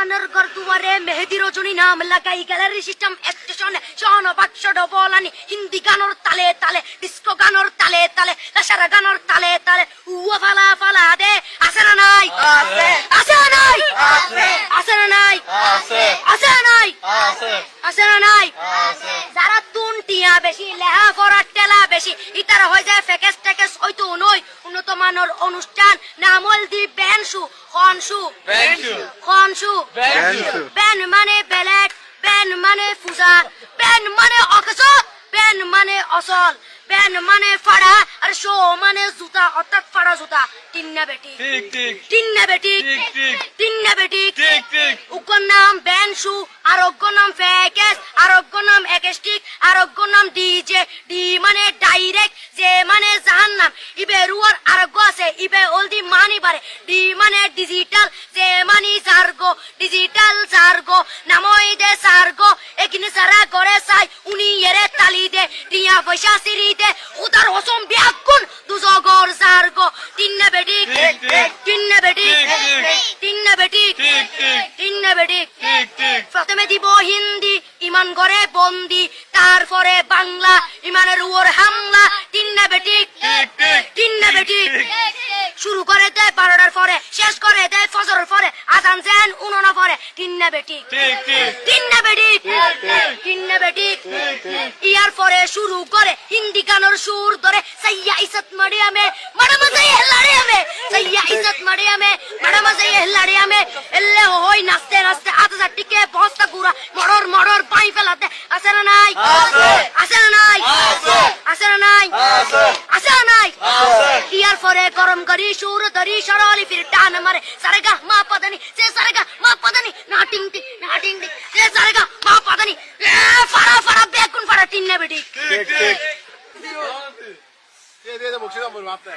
তোমার ঘর দুয়ারে মেহেদি রজনী নাম লাগাই গ্যালারি সিস্টেম স্টেশন শোন বাক্স ডবলানি হিন্দি গানোর তালে তালে ডিস্কো গানোর তালে তালে লাসারা গানোর তালে তালে উয়া ফালা ফালা দে আছে না নাই আছে আছে না নাই আছে আছে না নাই আছে আছে না নাই আছে আছে না নাই আছে যারা তুনটিয়া বেশি লেহা করার টেলা বেশি ইতারা হয়ে যায় ফেকেস টেকেস হয়তো নয় উন্নত মানের অনুষ্ঠান নামল দি বেনশু খনশু খনশু বেন মানে বেলেট বেন মানে ফুজা বেন মানে অকস বেন মানে অসল বেন মানে ফাড়া আর শো মানে জুতা অর্থাৎ ফাড়া জুতা তিন্না বেটি ঠিক ঠিক তিন্না বেটি ঠিক ঠিক তিন্না বেটি ঠিক ঠিক উগ্র নাম বেনশু আরোগ্য নাম ফেকেস আরোগ্য নাম একেস্টিক আরোগ্য নাম ডিজে ডি মানে ডাইরেক্ট যে মানে জাহান্নাম ইবে রুয়ার আরোগ্য আছে ইবে অলদি মানি বারে ডি মানে ডিজিটাল যে মানি জার্গো ডিজিটাল জার্গো নামই দে সার্গো এখানে সারা করে চাই উনি এরে তালি দে টিয়া পয়সা সিরি দে উদার হসম বিয়াকুন দুজগর জার্গো তিন্না বেটি তিন্না বেটি তিন্না বেটি তিন্না বেটি প্রথমে দিব হিন্দি ইমান ঘরে বন্দি তারপরে বাংলা ইমানের উপর হামলা তিন্না বেটি তিন্না বেটি শুরু করে দেয় 12টার পরে শেষ করে দেয় ফজরের পরে আজান যেন উনানা পরে তিন্না বেটি তিন্না বেটি তিন্না বেটি ইয়ার পরে শুরু করে হিন্দি গানের সুর ধরে সাইয়া ইজ্জত মারিয়ামে মাডাম যাই হেলাড়িয়ামে সাইয়া ইজ্জত মারিয়ামে মাডাম যাই হেলাড়িয়ামে এলে হই নাচতে নাচতে আতা টিকে বস্তা গুড়া মড়র মড়র পাই ফেলাতে আছে না নাই আছে না নাই আছে না নাই আছে না নাই ইয়ার পরে গরম করি সুর ধরি সরলি ফির টান মারে সারেগা মা পাদানি সে সারেগা মা পাদানি নাটিং টি নাটিং টি সে সারেগা মা পাদানি ফাড়া ফাড়া বেকুন ফাড়া তিন্না বেটি ঠিক ঠিক দিয়ে বকশিশ বল মাপতে